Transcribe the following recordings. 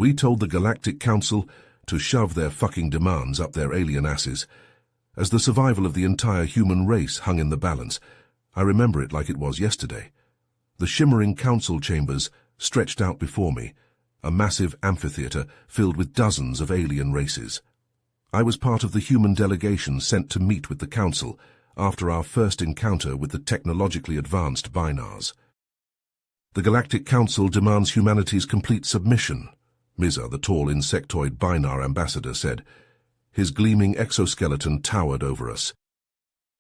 We told the Galactic Council to shove their fucking demands up their alien asses. As the survival of the entire human race hung in the balance, I remember it like it was yesterday. The shimmering council chambers stretched out before me, a massive amphitheater filled with dozens of alien races. I was part of the human delegation sent to meet with the council after our first encounter with the technologically advanced Binars. The Galactic Council demands humanity's complete submission, Miza, the tall insectoid Binar ambassador, said. His gleaming exoskeleton towered over us.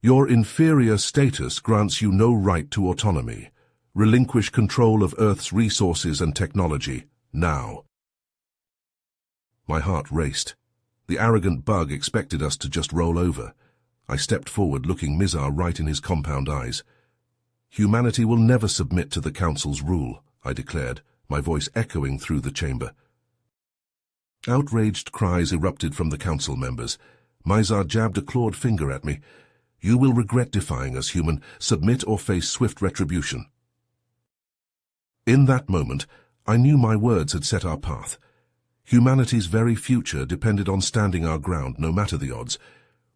Your inferior status grants you no right to autonomy. Relinquish control of Earth's resources and technology, now. My heart raced. The arrogant bug expected us to just roll over. I stepped forward, looking Mizar right in his compound eyes. Humanity will never submit to the Council's rule, I declared, my voice echoing through the chamber. Outraged cries erupted from the Council members. Mizar jabbed a clawed finger at me. You will regret defying us, human. Submit or face swift retribution. In that moment, I knew my words had set our path. Humanity's very future depended on standing our ground, no matter the odds.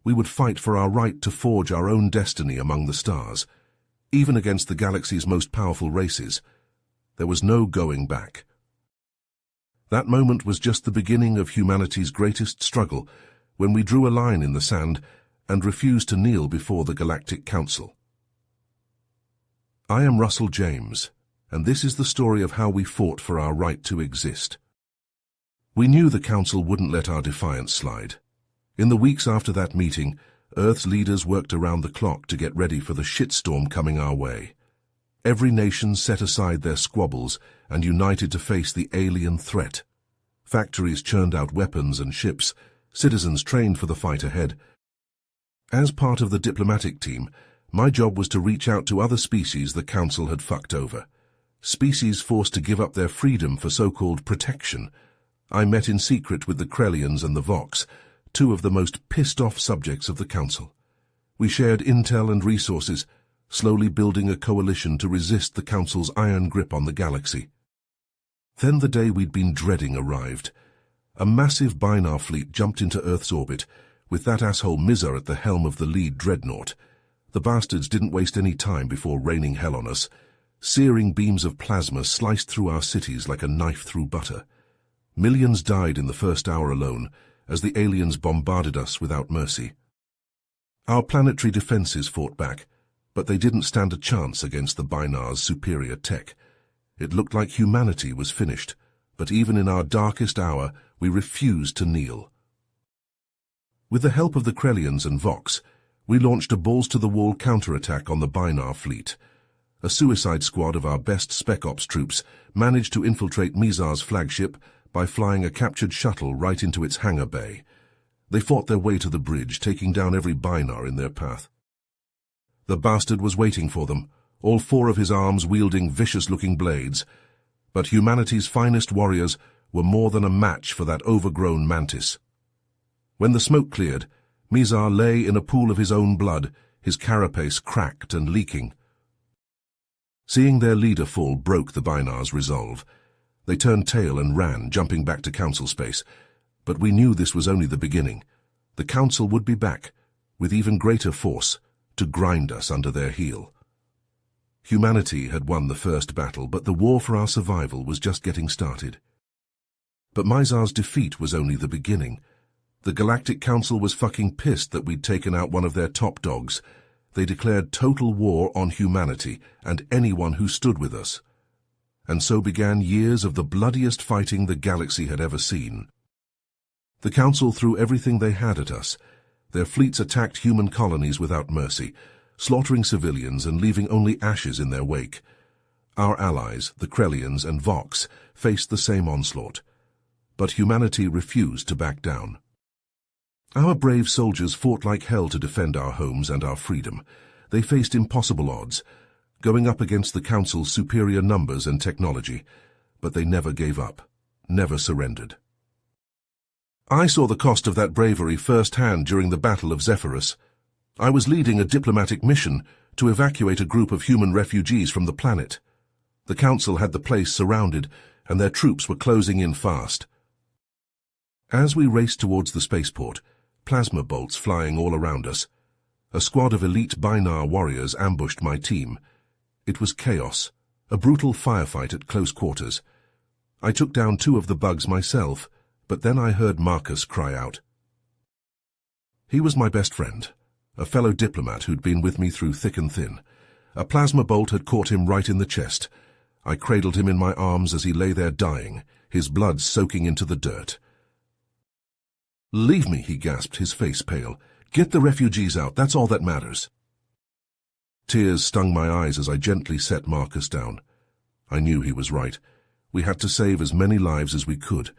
We would fight for our right to forge our own destiny among the stars, even against the galaxy's most powerful races. There was no going back. That moment was just the beginning of humanity's greatest struggle, when we drew a line in the sand and refused to kneel before the Galactic Council. I am Russell James, and this is the story of how we fought for our right to exist. We knew the Council wouldn't let our defiance slide. In the weeks after that meeting, Earth's leaders worked around the clock to get ready for the shitstorm coming our way. Every nation set aside their squabbles and united to face the alien threat. Factories churned out weapons and ships, citizens trained for the fight ahead. As part of the diplomatic team, my job was to reach out to other species the Council had fucked over. Species forced to give up their freedom for so-called protection. I met in secret with the Krellians and the Vox, two of the most pissed-off subjects of the Council. We shared intel and resources, slowly building a coalition to resist the Council's iron grip on the galaxy. Then the day we'd been dreading arrived. A massive Binar fleet jumped into Earth's orbit, with that asshole Mizar at the helm of the lead dreadnought. The bastards didn't waste any time before raining hell on us. Searing beams of plasma sliced through our cities like a knife through butter. Millions died in the first hour alone, as the aliens bombarded us without mercy. Our planetary defenses fought back, but they didn't stand a chance against the Binar's superior tech. It looked like humanity was finished, but even in our darkest hour, we refused to kneel. With the help of the Krellians and Vox, we launched a balls-to-the-wall counterattack on the Binar fleet. A suicide squad of our best Spec Ops troops managed to infiltrate Mizar's flagship by flying a captured shuttle right into its hangar bay. They fought their way to the bridge, taking down every Binar in their path. The bastard was waiting for them, all four of his arms wielding vicious-looking blades. But humanity's finest warriors were more than a match for that overgrown mantis. When the smoke cleared, Mizar lay in a pool of his own blood, his carapace cracked and leaking. Seeing their leader fall broke the Binar's resolve. They turned tail and ran, jumping back to Council space. But we knew this was only the beginning. The Council would be back, with even greater force, to grind us under their heel. Humanity had won the first battle, but the war for our survival was just getting started. But Mizar's defeat was only the beginning. The Galactic Council was fucking pissed that we'd taken out one of their top dogs. They declared total war on humanity and anyone who stood with us. And so began years of the bloodiest fighting the galaxy had ever seen. The Council threw everything they had at us. Their fleets attacked human colonies without mercy, slaughtering civilians and leaving only ashes in their wake. Our allies, the Krellians and Vox, faced the same onslaught. But humanity refused to back down. Our brave soldiers fought like hell to defend our homes and our freedom. They faced impossible odds, going up against the Council's superior numbers and technology, but they never gave up, never surrendered. I saw the cost of that bravery firsthand during the Battle of Zephyrus. I was leading a diplomatic mission to evacuate a group of human refugees from the planet. The Council had the place surrounded, and their troops were closing in fast. As we raced towards the spaceport, plasma bolts flying all around us, a squad of elite Binar warriors ambushed my team. It was chaos, a brutal firefight at close quarters. I took down 2 of the bugs myself, but then I heard Marcus cry out. He was my best friend, a fellow diplomat who'd been with me through thick and thin. A plasma bolt had caught him right in the chest. I cradled him in my arms as he lay there dying, his blood soaking into the dirt. "Leave me," he gasped, his face pale. "Get the refugees out, that's all that matters." Tears stung my eyes as I gently set Marcus down. I knew he was right. We had to save as many lives as we could.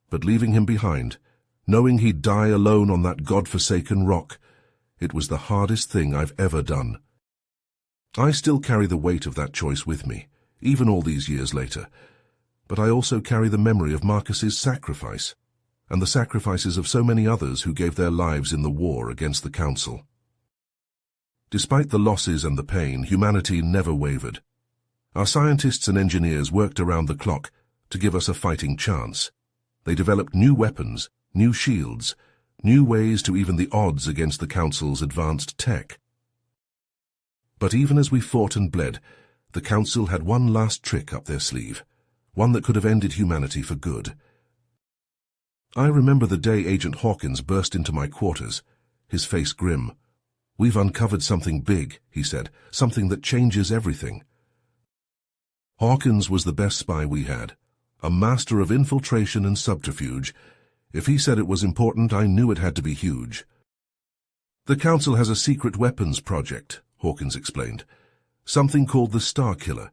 But leaving him behind, knowing he'd die alone on that God-forsaken rock, it was the hardest thing I've ever done. I still carry the weight of that choice with me, even all these years later. But I also carry the memory of Marcus's sacrifice, and the sacrifices of so many others who gave their lives in the war against the Council. Despite the losses and the pain, humanity never wavered. Our scientists and engineers worked around the clock to give us a fighting chance. They developed new weapons, new shields, new ways to even the odds against the Council's advanced tech. But even as we fought and bled, the Council had one last trick up their sleeve, one that could have ended humanity for good. I remember the day Agent Hawkins burst into my quarters, his face grim. "We've uncovered something big," he said, "something that changes everything." Hawkins was the best spy we had, a master of infiltration and subterfuge. If he said it was important, I knew it had to be huge. "The Council has a secret weapons project," Hawkins explained. "Something called the Star Killer.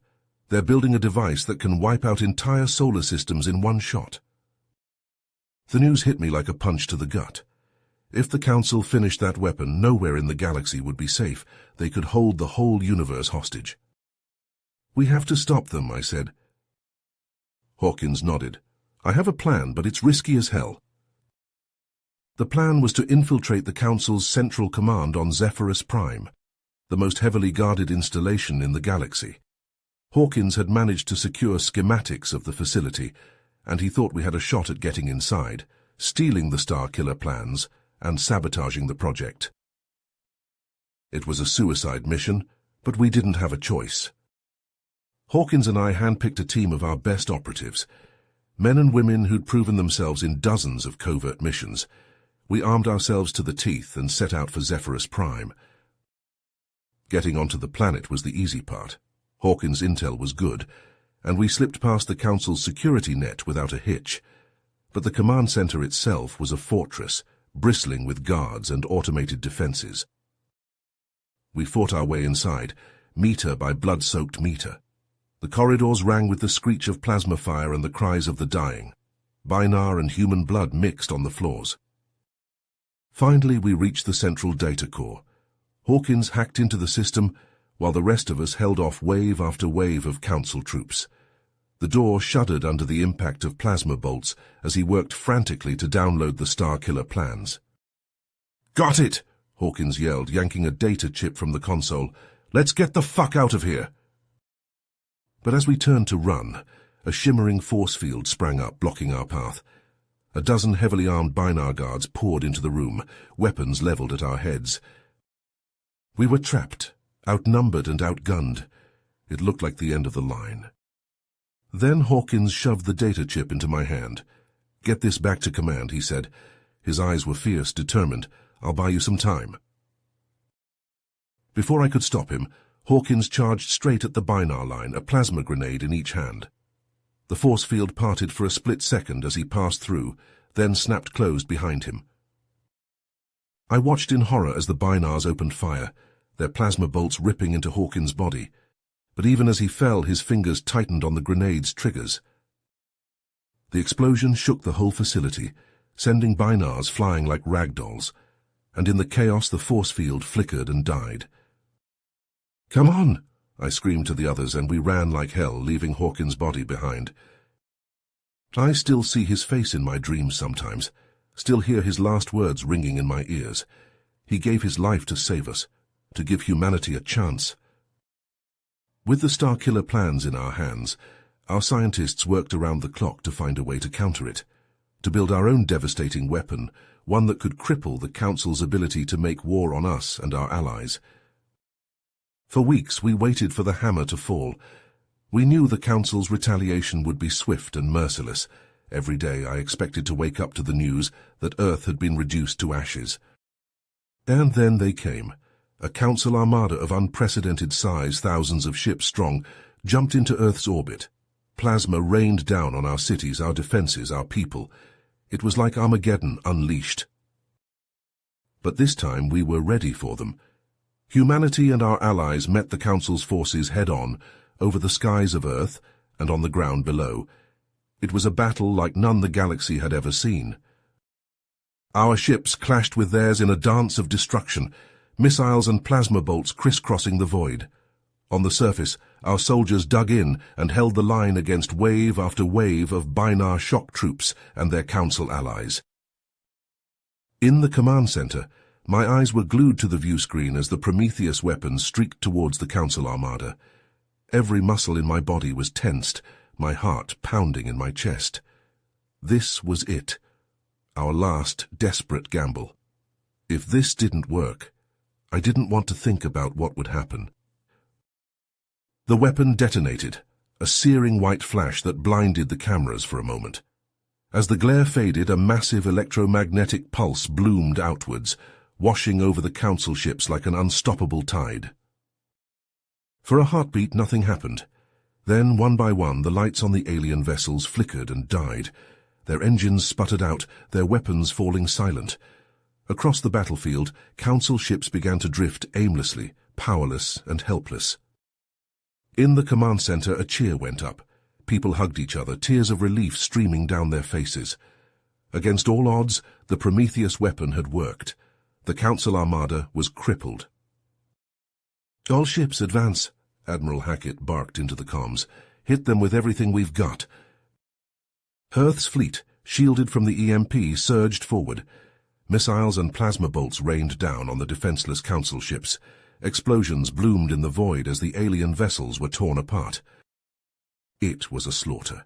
They're building a device that can wipe out entire solar systems in one shot." The news hit me like a punch to the gut. If the Council finished that weapon, nowhere in the galaxy would be safe. They could hold the whole universe hostage. "We have to stop them," I said. Hawkins nodded. "I have a plan, but it's risky as hell." The plan was to infiltrate the Council's central command on Zephyrus Prime, the most heavily guarded installation in the galaxy. Hawkins had managed to secure schematics of the facility, and he thought we had a shot at getting inside, stealing the Star Killer plans, and sabotaging the project. It was a suicide mission, but we didn't have a choice. Hawkins and I handpicked a team of our best operatives, men and women who'd proven themselves in dozens of covert missions. We armed ourselves to the teeth and set out for Zephyrus Prime. Getting onto the planet was the easy part. Hawkins' intel was good, and we slipped past the Council's security net without a hitch. But the command center itself was a fortress, bristling with guards and automated defenses. We fought our way inside, meter by blood-soaked meter. The corridors rang with the screech of plasma fire and the cries of the dying. Binar and human blood mixed on the floors. Finally, we reached the central data core. Hawkins hacked into the system, while the rest of us held off wave after wave of Council troops. The door shuddered under the impact of plasma bolts as he worked frantically to download the Star Killer plans. "Got it!" Hawkins yelled, yanking a data chip from the console. "Let's get the fuck out of here!" But as we turned to run, a shimmering force field sprang up, blocking our path. A dozen heavily armed Binar guards poured into the room, weapons leveled at our heads. We were trapped, outnumbered and outgunned. It looked like the end of the line. Then Hawkins shoved the data chip into my hand. "Get this back to command," he said. His eyes were fierce, determined. "I'll buy you some time." Before I could stop him, Hawkins charged straight at the Binar line, a plasma grenade in each hand. The force field parted for a split second as he passed through, then snapped closed behind him. I watched in horror as the Binars opened fire, their plasma bolts ripping into Hawkins' body. But even as he fell, his fingers tightened on the grenade's triggers. The explosion shook the whole facility, sending Binars flying like ragdolls, and in the chaos the force field flickered and died. "Come on!" I screamed to the others, and we ran like hell, leaving Hawkins' body behind. I still see his face in my dreams sometimes, still hear his last words ringing in my ears. He gave his life to save us, to give humanity a chance. With the Star Killer plans in our hands, our scientists worked around the clock to find a way to counter it. to build our own devastating weapon, one that could cripple the Council's ability to make war on us and our allies. For weeks we waited for the hammer to fall. We knew the Council's retaliation would be swift and merciless. Every day I expected to wake up to the news that Earth had been reduced to ashes. And then they came. A Council armada of unprecedented size, thousands of ships strong, jumped into Earth's orbit. Plasma rained down on our cities, our defenses, our people. It was like Armageddon unleashed. But this time we were ready for them. Humanity and our allies met the Council's forces head-on, over the skies of Earth and on the ground below. It was a battle like none the galaxy had ever seen. Our ships clashed with theirs in a dance of destruction, missiles and plasma bolts crisscrossing the void. On the surface, our soldiers dug in and held the line against wave after wave of Binar shock troops and their Council allies. In the command center, my eyes were glued to the view screen as the Prometheus weapons streaked towards the Council armada. Every muscle in my body was tensed, my heart pounding in my chest. This was it, our last desperate gamble. If this didn't work, I didn't want to think about what would happen. The weapon detonated, a searing white flash that blinded the cameras for a moment. As the glare faded, a massive electromagnetic pulse bloomed outwards, washing over the Council ships like an unstoppable tide. For a heartbeat, nothing happened. Then, one by one, the lights on the alien vessels flickered and died. Their engines sputtered out, their weapons falling silent. Across the battlefield, Council ships began to drift aimlessly, powerless and helpless. In the command center, a cheer went up. People hugged each other, tears of relief streaming down their faces. Against all odds, the Prometheus weapon had worked. The Council armada was crippled. "All ships, advance," Admiral Hackett barked into the comms. "Hit them with everything we've got." Earth's fleet, shielded from the EMP, surged forward. Missiles and plasma bolts rained down on the defenseless Council ships. Explosions bloomed in the void as the alien vessels were torn apart. It was a slaughter.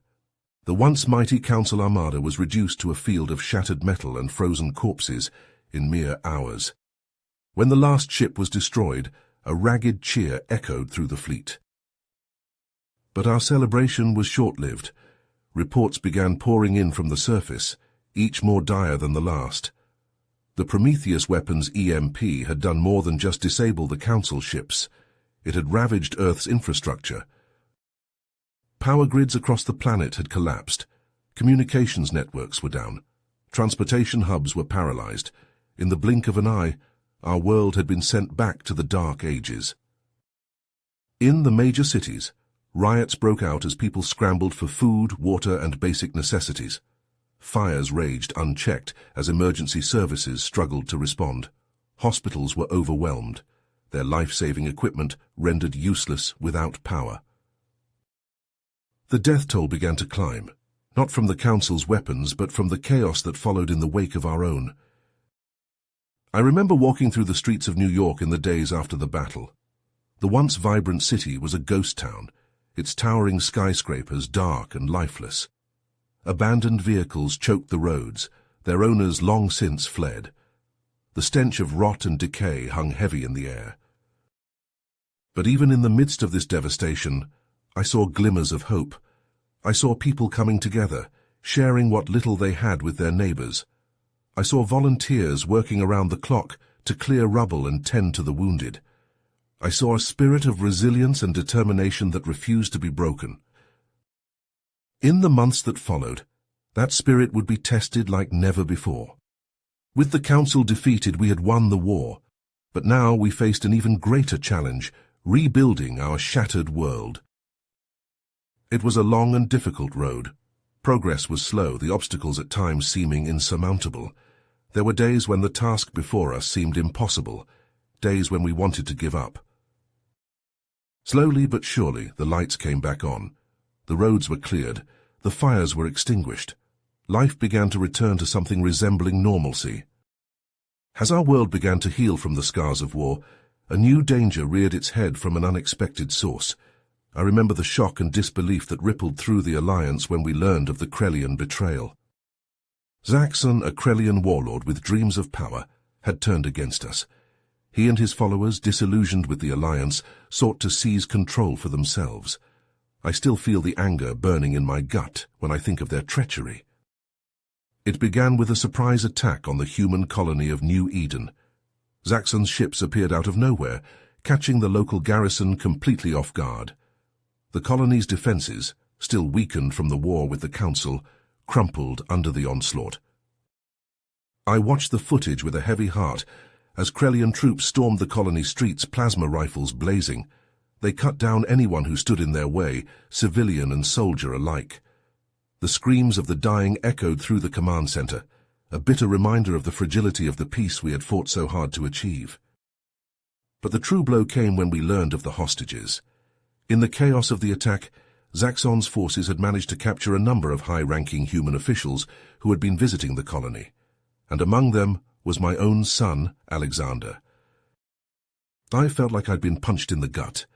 The once mighty Council armada was reduced to a field of shattered metal and frozen corpses in mere hours. When the last ship was destroyed, a ragged cheer echoed through the fleet. But our celebration was short-lived. Reports began pouring in from the surface, each more dire than the last. The Prometheus weapon's EMP had done more than just disable the Council ships. It had ravaged Earth's infrastructure. Power grids across the planet had collapsed. Communications networks were down. Transportation hubs were paralyzed. In the blink of an eye, our world had been sent back to the Dark Ages. In the major cities, riots broke out as people scrambled for food, water, and basic necessities. Fires raged unchecked as emergency services struggled to respond. Hospitals were overwhelmed, their life-saving equipment rendered useless without power. The death toll began to climb, not from the Council's weapons, but from the chaos that followed in the wake of our own. I remember walking through the streets of New York in the days after the battle. The once vibrant city was a ghost town, its towering skyscrapers dark and lifeless. Abandoned vehicles choked the roads, their owners long since fled. The stench of rot and decay hung heavy in the air. But even in the midst of this devastation, I saw glimmers of hope. I saw people coming together, sharing what little they had with their neighbors. I saw volunteers working around the clock to clear rubble and tend to the wounded. I saw a spirit of resilience and determination that refused to be broken. In the months that followed, that spirit would be tested like never before. With the Council defeated, we had won the war, but now we faced an even greater challenge, rebuilding our shattered world. It was a long and difficult road. Progress was slow, the obstacles at times seeming insurmountable. There were days when the task before us seemed impossible, days when we wanted to give up. Slowly but surely, the lights came back on. The roads were cleared, the fires were extinguished. Life began to return to something resembling normalcy. As our world began to heal from the scars of war, a new danger reared its head from an unexpected source. I remember the shock and disbelief that rippled through the Alliance when we learned of the Krellian betrayal. Zaxxon, a Krellian warlord with dreams of power, had turned against us. He and his followers, disillusioned with the alliance, sought to seize control for themselves. I still feel the anger burning in my gut when I think of their treachery. It began with a surprise attack on the human colony of New Eden. Zaxxon's ships appeared out of nowhere, catching the local garrison completely off guard. The colony's defenses, still weakened from the war with the Council, crumpled under the onslaught. I watched the footage with a heavy heart as Krellian troops stormed the colony streets, plasma rifles blazing. They cut down anyone who stood in their way, civilian and soldier alike. The screams of the dying echoed through the command center, a bitter reminder of the fragility of the peace we had fought so hard to achieve. But the true blow came when we learned of the hostages. In the chaos of the attack, Zaxxon's forces had managed to capture a number of high-ranking human officials who had been visiting the colony, and among them was my own son, Alexander. I felt like I'd been punched in the gut.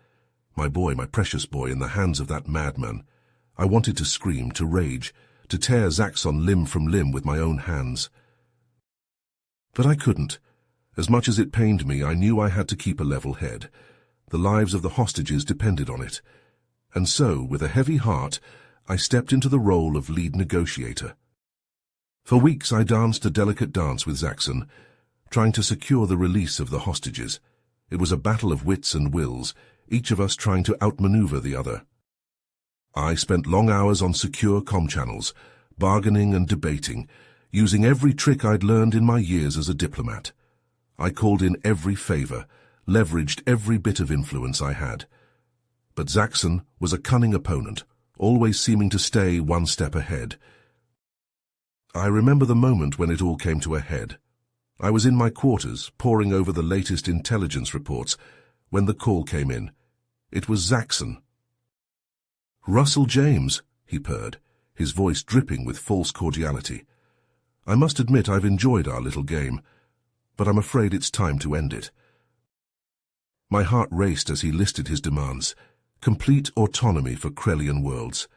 My boy, my precious boy, in the hands of that madman. I wanted to scream, to rage, to tear Zaxxon limb from limb with my own hands. But I couldn't. As much as it pained me, I knew I had to keep a level head. The lives of the hostages depended on it. And so, with a heavy heart, I stepped into the role of lead negotiator. For weeks I danced a delicate dance with Zaxxon, trying to secure the release of the hostages. It was a battle of wits and wills, each of us trying to outmaneuver the other. I spent long hours on secure comm channels, bargaining and debating, using every trick I'd learned in my years as a diplomat. I called in every favor, leveraged every bit of influence I had. But Zaxxon was a cunning opponent, always seeming to stay one step ahead. I remember the moment when it all came to a head. I was in my quarters, poring over the latest intelligence reports, when the call came in. It was Zaxxon. "Russell James," he purred, his voice dripping with false cordiality. "I must admit I've enjoyed our little game, but I'm afraid it's time to end it." My heart raced as he listed his demands. Complete autonomy for Krellian worlds,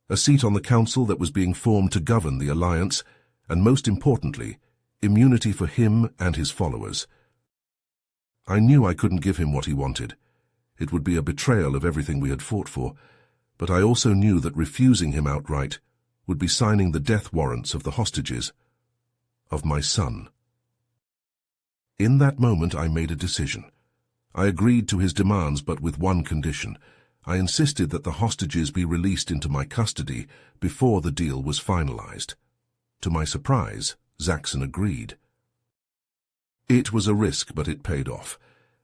a seat on the council that was being formed to govern the alliance, and most importantly, immunity for him and his followers. I knew I couldn't give him what he wanted. It would be a betrayal of everything we had fought for, but I also knew that refusing him outright would be signing the death warrants of the hostages, of my son. In that moment I made a decision. I agreed to his demands, but with one condition. I insisted that the hostages be released into my custody before the deal was finalized. To my surprise, Zaxxon agreed. It was a risk, but it paid off.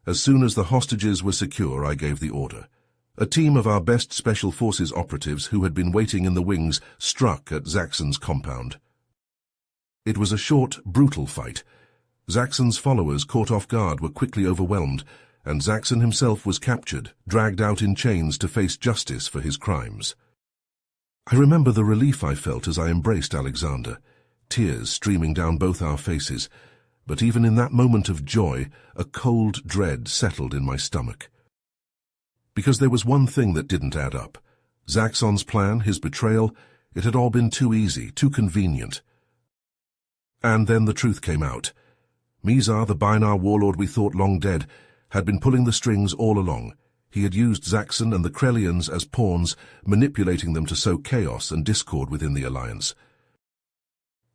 As soon as the hostages were secure, I gave the order. A team of our best Special Forces operatives who had been waiting in the wings struck at Zaxxon's compound. It was a short, brutal fight. Zaxxon's followers, caught off guard, were quickly overwhelmed, and Zaxxon himself was captured, dragged out in chains to face justice for his crimes. I remember the relief I felt as I embraced Alexander, tears streaming down both our faces, but even in that moment of joy, a cold dread settled in my stomach. Because there was one thing that didn't add up. Zaxxon's plan, his betrayal, it had all been too easy, too convenient. And then the truth came out. Mizar, the Bainar warlord we thought long dead, had been pulling the strings all along. He had used Zaxxon and the Krellians as pawns, manipulating them to sow chaos and discord within the alliance.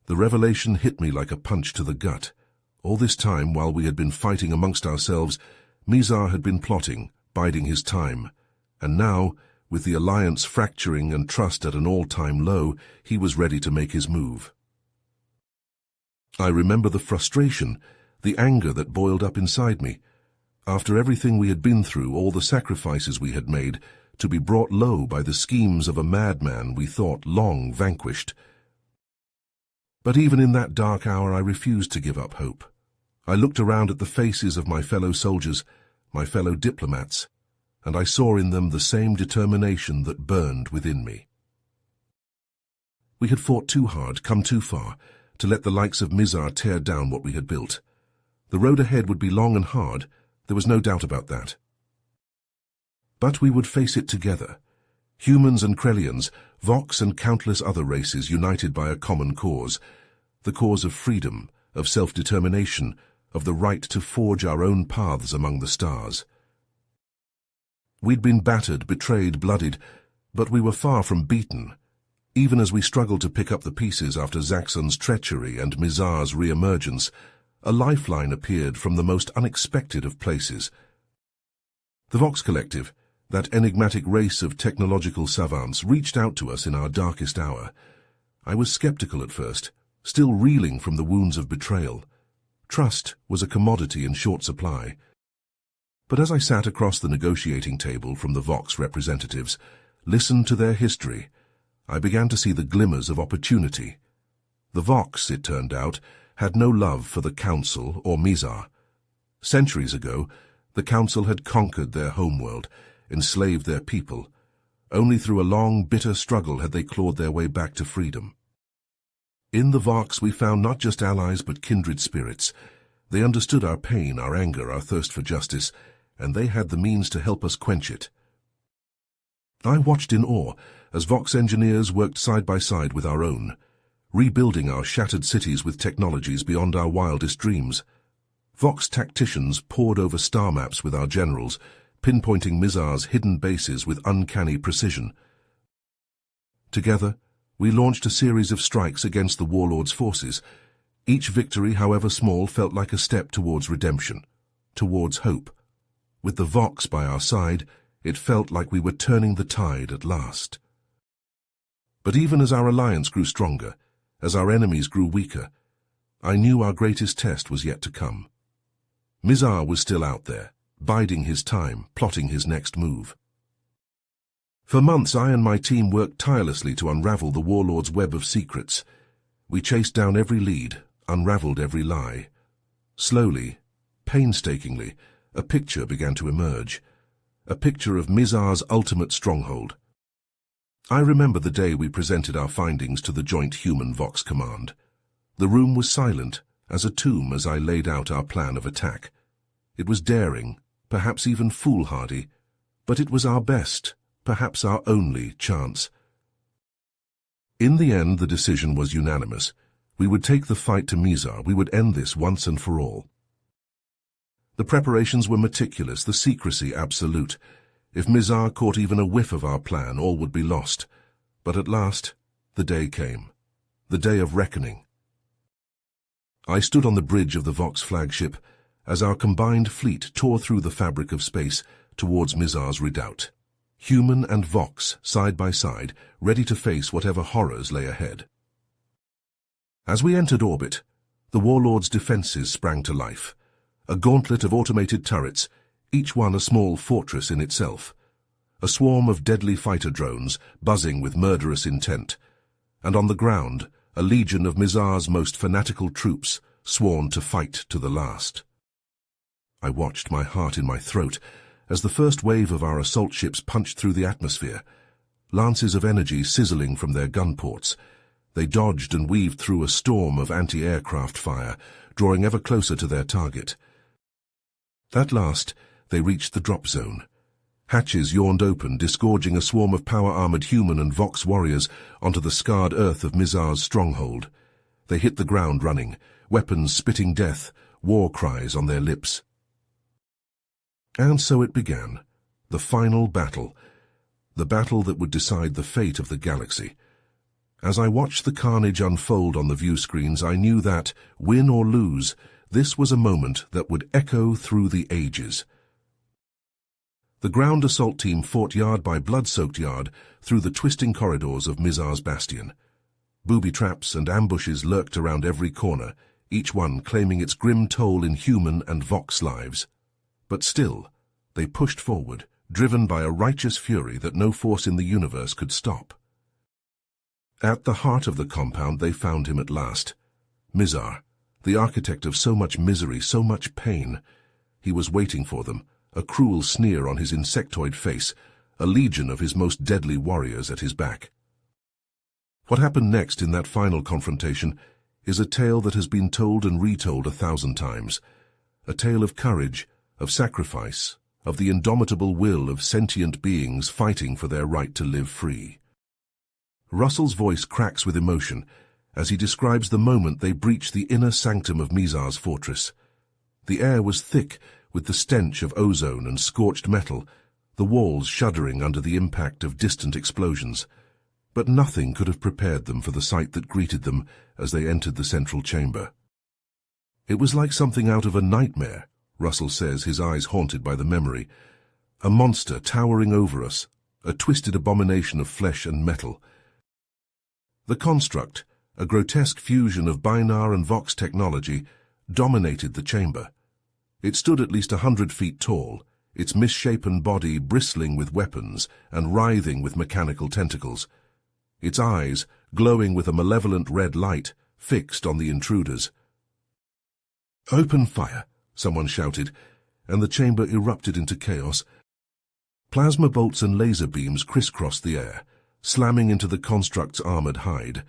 The revelation hit me like a punch to the gut. All this time, while we had been fighting amongst ourselves, Mizar had been plotting, biding his time. And now, with the alliance fracturing and trust at an all-time low, he was ready to make his move. I remember the frustration, the anger that boiled up inside me. After everything we had been through, all the sacrifices we had made, to be brought low by the schemes of a madman we thought long vanquished. But even in that dark hour I refused to give up hope. I looked around at the faces of my fellow soldiers, my fellow diplomats, and I saw in them the same determination that burned within me. We had fought too hard, come too far, to let the likes of Mizar tear down what we had built. The road ahead would be long and hard, there was no doubt about that. But we would face it together. Humans and Krellians, Vox and countless other races united by a common cause. the cause of freedom, of self-determination, of the right to forge our own paths among the stars. We'd been battered, betrayed, bloodied, but we were far from beaten. Even as we struggled to pick up the pieces after Zaxxon's treachery and Mizar's re-emergence, a lifeline appeared from the most unexpected of places. The Vox Collective, that enigmatic race of technological savants, reached out to us in our darkest hour. I was skeptical at first, still reeling from the wounds of betrayal. Trust was a commodity in short supply. But as I sat across the negotiating table from the Vox representatives, listened to their history, I began to see the glimmers of opportunity. The Vox, it turned out, had no love for the Council or Mizar. Centuries ago, the Council had conquered their homeworld, enslaved their people. Only through a long, bitter struggle had they clawed their way back to freedom. In the Vox we found not just allies but kindred spirits. They understood our pain, our anger, our thirst for justice, and they had the means to help us quench it. I watched in awe as Vox engineers worked side by side with our own, rebuilding our shattered cities with technologies beyond our wildest dreams. Vox tacticians pored over star maps with our generals, pinpointing Mizar's hidden bases with uncanny precision. Together, we launched a series of strikes against the warlord's forces. Each victory, however small, felt like a step towards redemption, towards hope. With the Vox by our side, it felt like we were turning the tide at last. But even as our alliance grew stronger, as our enemies grew weaker, I knew our greatest test was yet to come. Mizar was still out there, biding his time, plotting his next move. For months, I and my team worked tirelessly to unravel the warlord's web of secrets. We chased down every lead, unraveled every lie. Slowly, painstakingly, a picture began to emerge. A picture of Mizar's ultimate stronghold. I remember the day we presented our findings to the Joint Human-Vox Command. The room was silent, as a tomb as I laid out our plan of attack. It was daring, perhaps even foolhardy, but it was our best, perhaps our only chance. In the end, the decision was unanimous. We would take the fight to Mizar. We would end this once and for all. The preparations were meticulous, the secrecy absolute. If Mizar caught even a whiff of our plan, all would be lost. But at last, the day came. The day of reckoning. I stood on the bridge of the Vox flagship as our combined fleet tore through the fabric of space towards Mizar's redoubt. Human and Vox, side by side, ready to face whatever horrors lay ahead. As we entered orbit, the warlord's defenses sprang to life. A gauntlet of automated turrets, each one a small fortress in itself. A swarm of deadly fighter drones, buzzing with murderous intent. And on the ground, a legion of Mizar's most fanatical troops, sworn to fight to the last. I watched, my heart in my throat, as the first wave of our assault ships punched through the atmosphere. Lances of energy sizzling from their gun ports. They dodged and weaved through a storm of anti-aircraft fire, drawing ever closer to their target. At last, they reached the drop zone. Hatches yawned open, disgorging a swarm of power-armored human and Vox warriors onto the scarred earth of Mizar's stronghold. They hit the ground running, weapons spitting death, war cries on their lips. And so it began, the final battle, the battle that would decide the fate of the galaxy. As I watched the carnage unfold on the view screens, I knew that, win or lose, this was a moment that would echo through the ages. The ground assault team fought yard by blood-soaked yard through the twisting corridors of Mizar's bastion. Booby traps and ambushes lurked around every corner, each one claiming its grim toll in human and Vox lives. But still, they pushed forward, driven by a righteous fury that no force in the universe could stop. At the heart of the compound they found him at last. Mizar, the architect of so much misery, so much pain. He was waiting for them, a cruel sneer on his insectoid face, a legion of his most deadly warriors at his back. What happened next in that final confrontation is a tale that has been told and retold 1,000 times. A tale of courage, of sacrifice, of the indomitable will of sentient beings fighting for their right to live free. Russell's voice cracks with emotion as he describes the moment they breached the inner sanctum of Mizar's fortress. The air was thick with the stench of ozone and scorched metal, the walls shuddering under the impact of distant explosions. But nothing could have prepared them for the sight that greeted them as they entered the central chamber. "It was like something out of a nightmare," Russell says, his eyes haunted by the memory. "A monster towering over us, a twisted abomination of flesh and metal." The construct, a grotesque fusion of Binar and Vox technology, dominated the chamber. It stood at least 100 feet tall, its misshapen body bristling with weapons and writhing with mechanical tentacles. Its eyes, glowing with a malevolent red light, fixed on the intruders. "Open fire," someone shouted, and the chamber erupted into chaos. Plasma bolts and laser beams crisscrossed the air, slamming into the construct's armored hide.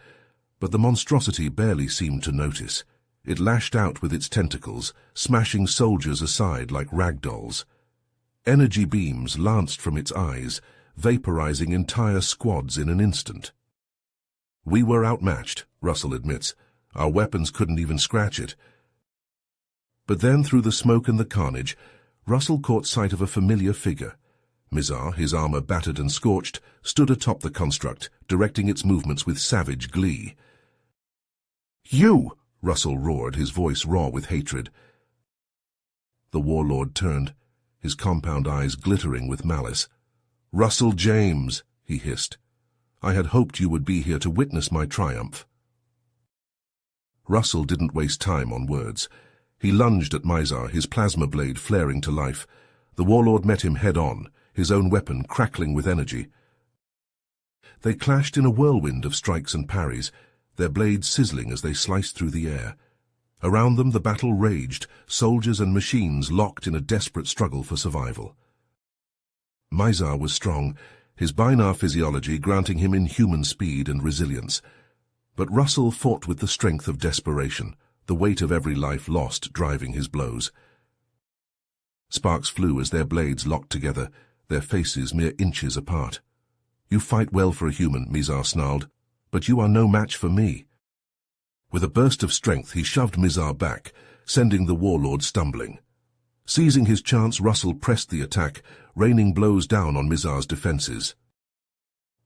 But the monstrosity barely seemed to notice. It lashed out with its tentacles, smashing soldiers aside like rag dolls. Energy beams lanced from its eyes, vaporizing entire squads in an instant. "We were outmatched," Russell admits. "Our weapons couldn't even scratch it." But then, through the smoke and the carnage, Russell caught sight of a familiar figure. Mizar, his armor battered and scorched, stood atop the construct, directing its movements with savage glee. "You!" Russell roared, his voice raw with hatred. The warlord turned, his compound eyes glittering with malice. "Russell James," he hissed. "I had hoped you would be here to witness my triumph." Russell didn't waste time on words. He lunged at Mizar, his plasma blade flaring to life. The warlord met him head-on, his own weapon crackling with energy. They clashed in a whirlwind of strikes and parries, their blades sizzling as they sliced through the air. Around them the battle raged, soldiers and machines locked in a desperate struggle for survival. Mizar was strong, his Binar physiology granting him inhuman speed and resilience. But Russell fought with the strength of desperation, the weight of every life lost driving his blows. Sparks flew as their blades locked together, their faces mere inches apart. "You fight well for a human," Mizar snarled, "but you are no match for me." With a burst of strength, he shoved Mizar back, sending the warlord stumbling. Seizing his chance, Russell pressed the attack, raining blows down on Mizar's defenses.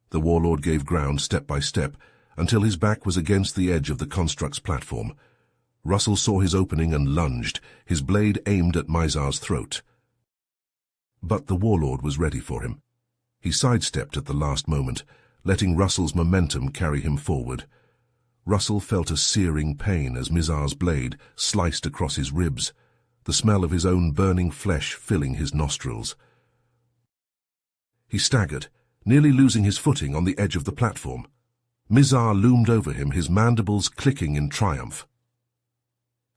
The warlord gave ground step by step, until his back was against the edge of the construct's platform. Russell saw his opening and lunged, his blade aimed at Mizar's throat. But the warlord was ready for him. He sidestepped at the last moment, letting Russell's momentum carry him forward. Russell felt a searing pain as Mizar's blade sliced across his ribs, the smell of his own burning flesh filling his nostrils. He staggered, nearly losing his footing on the edge of the platform. Mizar loomed over him, his mandibles clicking in triumph.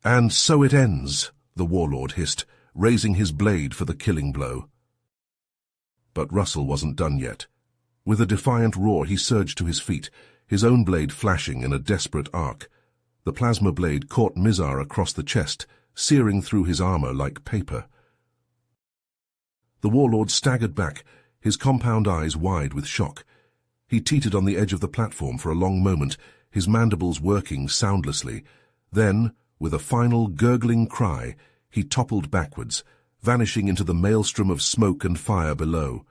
"And so it ends," the warlord hissed, raising his blade for the killing blow. But Russell wasn't done yet. With a defiant roar, he surged to his feet, his own blade flashing in a desperate arc. The plasma blade caught Mizar across the chest, searing through his armor like paper. The warlord staggered back, his compound eyes wide with shock. He teetered on the edge of the platform for a long moment, his mandibles working soundlessly. Then, with a final gurgling cry, he toppled backwards, vanishing into the maelstrom of smoke and fire below.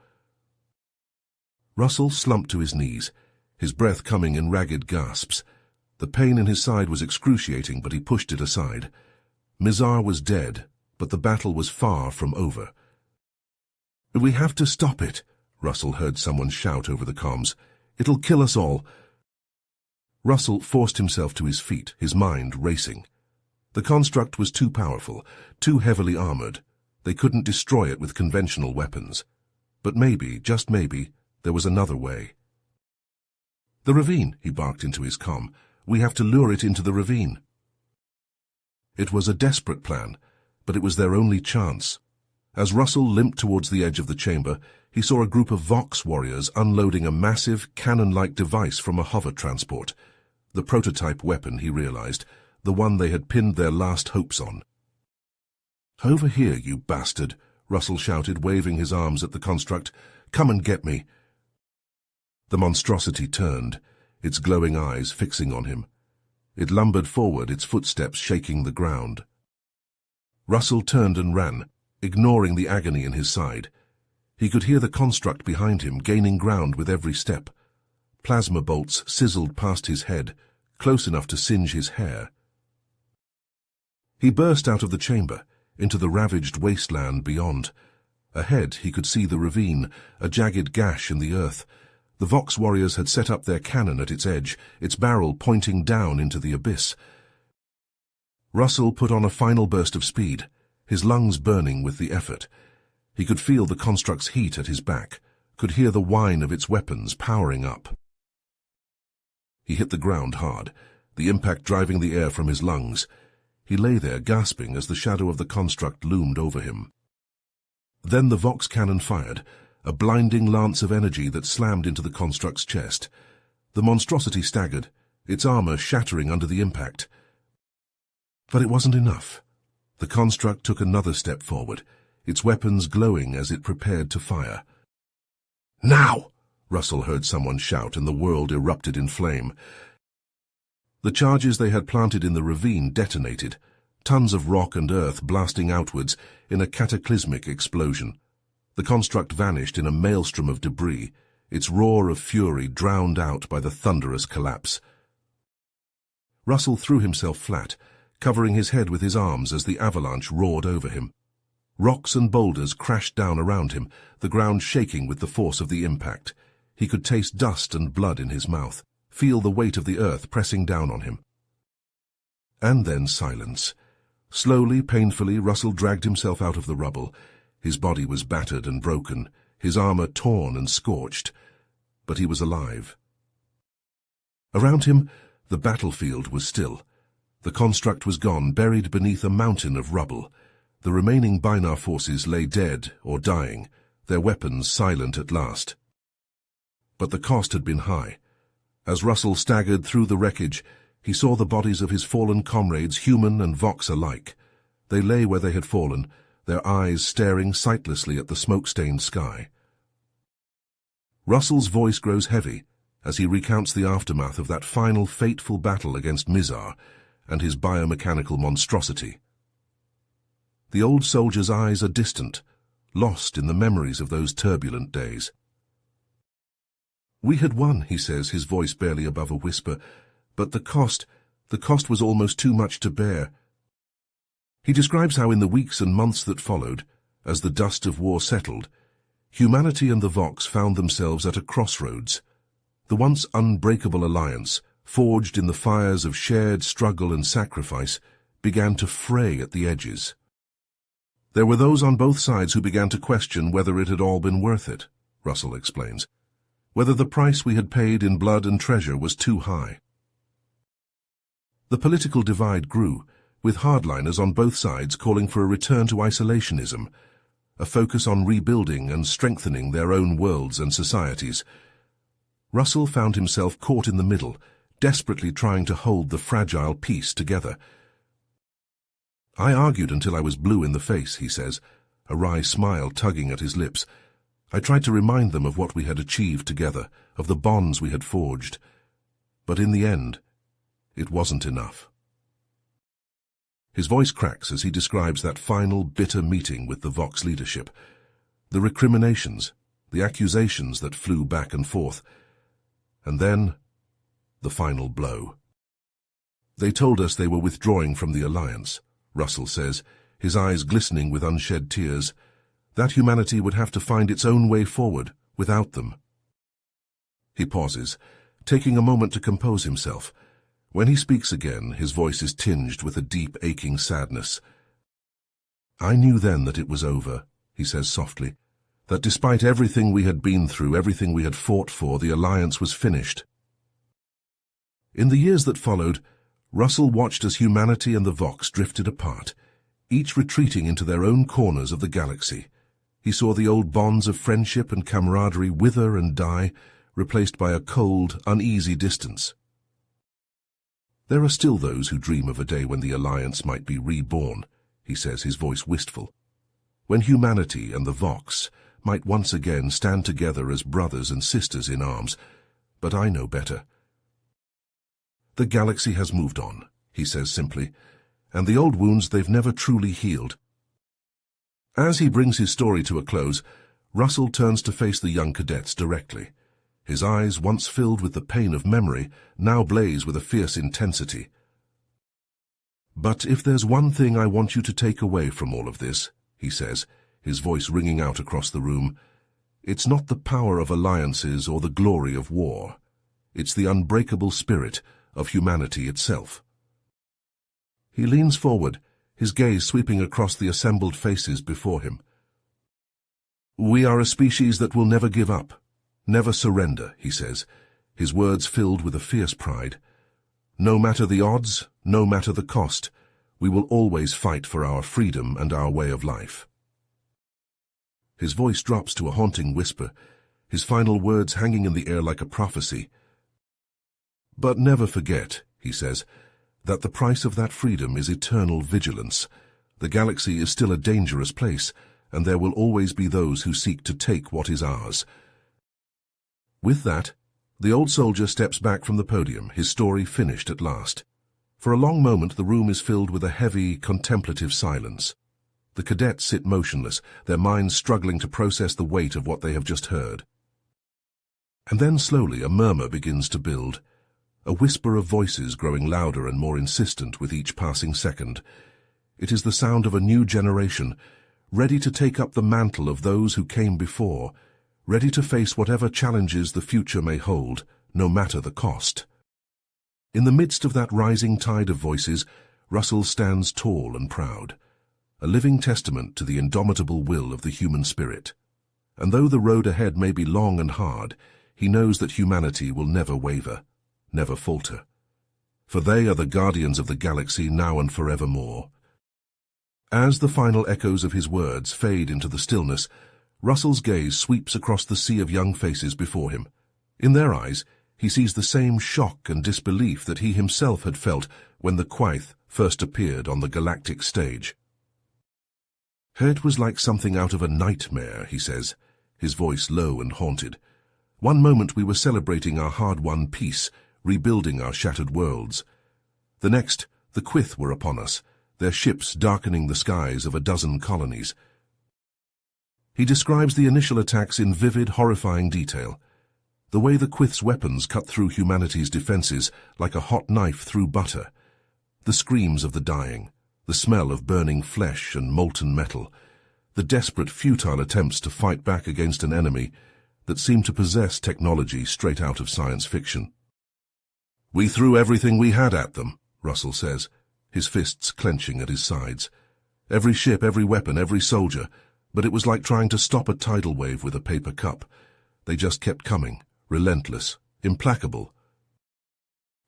Russell slumped to his knees, his breath coming in ragged gasps. The pain in his side was excruciating, but he pushed it aside. Mizar was dead, but the battle was far from over. "We have to stop it," Russell heard someone shout over the comms. "It'll kill us all." Russell forced himself to his feet, his mind racing. The construct was too powerful, too heavily armored. They couldn't destroy it with conventional weapons. But maybe, just maybe, there was another way. "The ravine," he barked into his comm. "We have to lure it into the ravine." It was a desperate plan, but it was their only chance. As Russell limped towards the edge of the chamber, he saw a group of Vox warriors unloading a massive, cannon-like device from a hover transport. The prototype weapon, he realized, the one they had pinned their last hopes on. "Over here, you bastard," Russell shouted, waving his arms at the construct. "Come and get me." The monstrosity turned, its glowing eyes fixing on him. It lumbered forward, its footsteps shaking the ground. Russell turned and ran, ignoring the agony in his side. He could hear the construct behind him gaining ground with every step. Plasma bolts sizzled past his head, close enough to singe his hair. He burst out of the chamber, into the ravaged wasteland beyond. Ahead he could see the ravine, a jagged gash in the earth. The Vox warriors had set up their cannon at its edge, its barrel pointing down into the abyss. Russell put on a final burst of speed, his lungs burning with the effort. He could feel the construct's heat at his back, could hear the whine of its weapons powering up. He hit the ground hard, the impact driving the air from his lungs. He lay there gasping as the shadow of the construct loomed over him. Then the Vox cannon fired, a blinding lance of energy that slammed into the construct's chest. The monstrosity staggered, its armor shattering under the impact. But it wasn't enough. The construct took another step forward, its weapons glowing as it prepared to fire. "Now!" Russell heard someone shout, and the world erupted in flame. The charges they had planted in the ravine detonated, tons of rock and earth blasting outwards in a cataclysmic explosion. The construct vanished in a maelstrom of debris, its roar of fury drowned out by the thunderous collapse. Russell threw himself flat, covering his head with his arms as the avalanche roared over him. Rocks and boulders crashed down around him, the ground shaking with the force of the impact. He could taste dust and blood in his mouth, feel the weight of the earth pressing down on him. And then silence. Slowly, painfully, Russell dragged himself out of the rubble. His body was battered and broken, his armor torn and scorched, but he was alive. Around him, the battlefield was still. The construct was gone, buried beneath a mountain of rubble. The remaining Binar forces lay dead or dying, their weapons silent at last. But the cost had been high. As Russell staggered through the wreckage, he saw the bodies of his fallen comrades, human and Vox alike. They lay where they had fallen, their eyes staring sightlessly at the smoke-stained sky. Russell's voice grows heavy as he recounts the aftermath of that final fateful battle against Mizar and his biomechanical monstrosity. The old soldier's eyes are distant, lost in the memories of those turbulent days. "We had won," he says, his voice barely above a whisper, "but the cost was almost too much to bear." He describes how in the weeks and months that followed, as the dust of war settled, humanity and the Vox found themselves at a crossroads. The once unbreakable alliance, forged in the fires of shared struggle and sacrifice, began to fray at the edges. There were those on both sides who began to question whether it had all been worth it, Russell explains, whether the price we had paid in blood and treasure was too high. The political divide grew, with hardliners on both sides calling for a return to isolationism, a focus on rebuilding and strengthening their own worlds and societies. Russell found himself caught in the middle, desperately trying to hold the fragile peace together. "I argued until I was blue in the face," he says, a wry smile tugging at his lips. "I tried to remind them of what we had achieved together, of the bonds we had forged. But in the end, it wasn't enough." His voice cracks as he describes that final bitter meeting with the Vox leadership, the recriminations, the accusations that flew back and forth, and then the final blow. "They told us they were withdrawing from the alliance," Russell says, his eyes glistening with unshed tears. "That humanity would have to find its own way forward without them." He pauses, taking a moment to compose himself. When he speaks again, his voice is tinged with a deep, aching sadness. "I knew then that it was over," he says softly, "that despite everything we had been through, everything we had fought for, the alliance was finished." In the years that followed, Russell watched as humanity and the Vox drifted apart, each retreating into their own corners of the galaxy. He saw the old bonds of friendship and camaraderie wither and die, replaced by a cold, uneasy distance. "There are still those who dream of a day when the alliance might be reborn," he says, his voice wistful. "When humanity and the Vox might once again stand together as brothers and sisters in arms. But I know better." The galaxy has moved on, he says simply, and the old wounds they've never truly healed. As he brings his story to a close, Russell turns to face the young cadets directly. His eyes, once filled with the pain of memory, now blaze with a fierce intensity. "But if there's one thing I want you to take away from all of this," he says, his voice ringing out across the room, "it's not the power of alliances or the glory of war. It's the unbreakable spirit of humanity itself." He leans forward, his gaze sweeping across the assembled faces before him. "We are a species that will never give up, never surrender," he says, his words filled with a fierce pride. "No matter the odds, no matter the cost, we will always fight for our freedom and our way of life." His voice drops to a haunting whisper, his final words hanging in the air like a prophecy. "But never forget," he says, "that the price of that freedom is eternal vigilance. The galaxy is still a dangerous place, and there will always be those who seek to take what is ours." With that, the old soldier steps back from the podium, his story finished at last. For a long moment the room is filled with a heavy, contemplative silence. The cadets sit motionless, their minds struggling to process the weight of what they have just heard. And then slowly a murmur begins to build, a whisper of voices growing louder and more insistent with each passing second. It is the sound of a new generation, ready to take up the mantle of those who came before, ready to face whatever challenges the future may hold, no matter the cost. In the midst of that rising tide of voices, Russell stands tall and proud, a living testament to the indomitable will of the human spirit. And though the road ahead may be long and hard, he knows that humanity will never waver, never falter. For they are the guardians of the galaxy now and forevermore. As the final echoes of his words fade into the stillness, Russell's gaze sweeps across the sea of young faces before him. In their eyes, he sees the same shock and disbelief that he himself had felt when the Quaith first appeared on the Galactic stage. "It was like something out of a nightmare," he says, his voice low and haunted. "One moment we were celebrating our hard-won peace, rebuilding our shattered worlds. The next, the Quaith were upon us, their ships darkening the skies of a dozen colonies." He describes the initial attacks in vivid, horrifying detail. The way the Quaith's weapons cut through humanity's defenses like a hot knife through butter. The screams of the dying, the smell of burning flesh and molten metal, the desperate, futile attempts to fight back against an enemy that seemed to possess technology straight out of science fiction. "We threw everything we had at them," Russell says, his fists clenching at his sides. "Every ship, every weapon, every soldier, but it was like trying to stop a tidal wave with a paper cup. They just kept coming, relentless, implacable."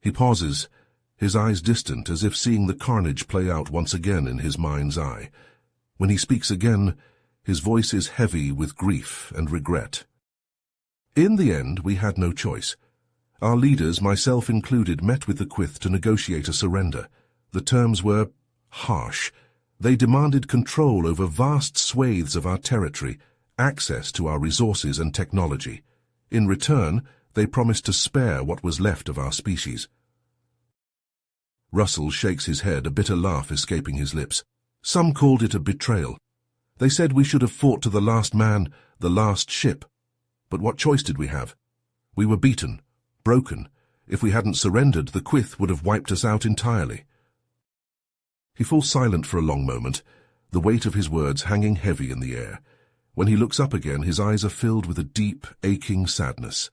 He pauses, his eyes distant as if seeing the carnage play out once again in his mind's eye. When he speaks again, his voice is heavy with grief and regret. "In the end, we had no choice. Our leaders, myself included, met with the Quaith to negotiate a surrender. The terms were harsh. They demanded control over vast swathes of our territory, access to our resources and technology. In return, they promised to spare what was left of our species." Russell shakes his head, a bitter laugh escaping his lips. "Some called it a betrayal. They said we should have fought to the last man, the last ship. But what choice did we have? We were beaten, broken. If we hadn't surrendered, the Quaith would have wiped us out entirely." He falls silent for a long moment, the weight of his words hanging heavy in the air. When he looks up again, his eyes are filled with a deep, aching sadness.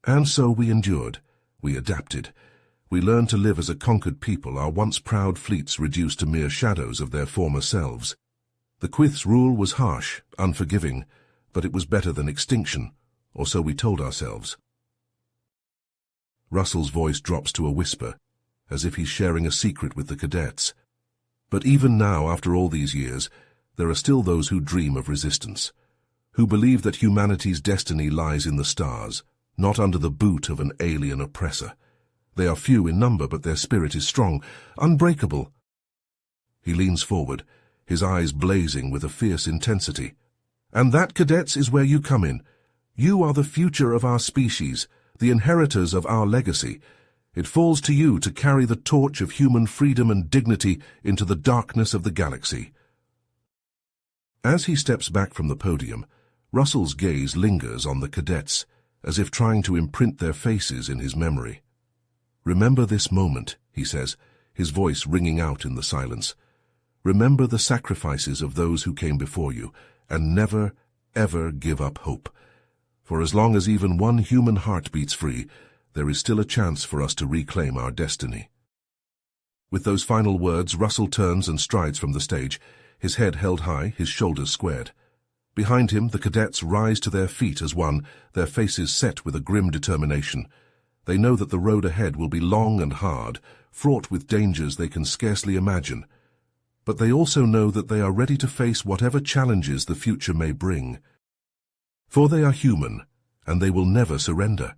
"And so we endured. We adapted. We learned to live as a conquered people, our once proud fleets reduced to mere shadows of their former selves. The Quaith's rule was harsh, unforgiving, but it was better than extinction, or so we told ourselves." Russell's voice drops to a whisper, as if he's sharing a secret with the cadets. But even now, after all these years, there are still those who dream of resistance, who believe that humanity's destiny lies in the stars, not under the boot of an alien oppressor. They are few in number, but their spirit is strong, unbreakable. He leans forward, his eyes blazing with a fierce intensity. "And that, cadets, is where you come in. You are the future of our species, the inheritors of our legacy. It falls to you to carry the torch of human freedom and dignity into the darkness of the galaxy. As he steps back from the podium, Russell's gaze lingers on the cadets, as if trying to imprint their faces in his memory. "Remember this moment," he says, his voice ringing out in the silence. "Remember the sacrifices of those who came before you, and never, ever give up hope. For as long as even one human heart beats free, there is still a chance for us to reclaim our destiny." With those final words, Russell turns and strides from the stage, his head held high, his shoulders squared. Behind him, the cadets rise to their feet as one, their faces set with a grim determination. They know that the road ahead will be long and hard, fraught with dangers they can scarcely imagine. But they also know that they are ready to face whatever challenges the future may bring. For they are human, and they will never surrender.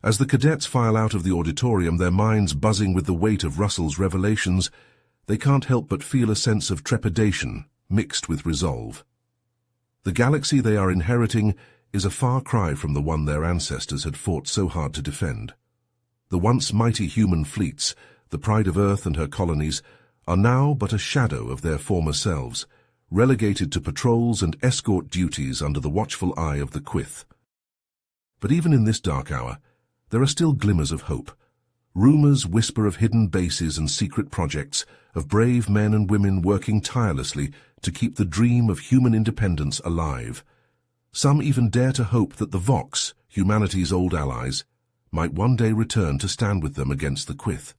As the cadets file out of the auditorium, their minds buzzing with the weight of Russell's revelations, they can't help but feel a sense of trepidation mixed with resolve. The galaxy they are inheriting is a far cry from the one their ancestors had fought so hard to defend. The once mighty human fleets, the pride of Earth and her colonies, are now but a shadow of their former selves, relegated to patrols and escort duties under the watchful eye of the Quyth. But even in this dark hour, there are still glimmers of hope. Rumors whisper of hidden bases and secret projects, of brave men and women working tirelessly to keep the dream of human independence alive. Some even dare to hope that the Vox, humanity's old allies, might one day return to stand with them against the Quyth.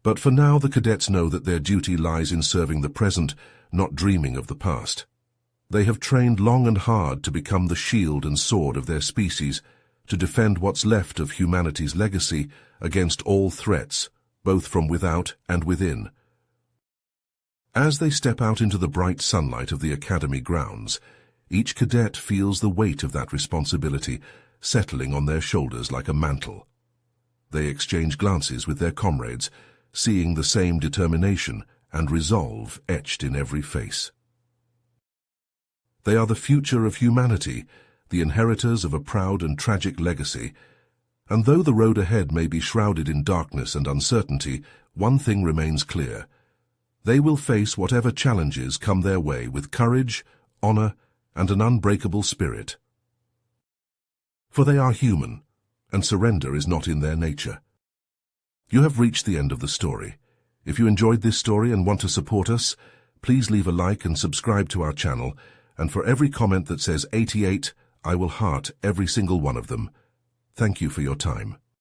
But for now, the cadets know that their duty lies in serving the present, not dreaming of the past. They have trained long and hard to become the shield and sword of their species, to defend what's left of humanity's legacy against all threats, both from without and within. As they step out into the bright sunlight of the Academy grounds, each cadet feels the weight of that responsibility settling on their shoulders like a mantle. They exchange glances with their comrades, seeing the same determination and resolve etched in every face. They are the future of humanity, the inheritors of a proud and tragic legacy, and though the road ahead may be shrouded in darkness and uncertainty, one thing remains clear. They will face whatever challenges come their way with courage, honor, and an unbreakable spirit. For they are human, and surrender is not in their nature. You have reached the end of the story. If you enjoyed this story and want to support us, please leave a like and subscribe to our channel, and for every comment that says 88, I will heart every single one of them. Thank you for your time.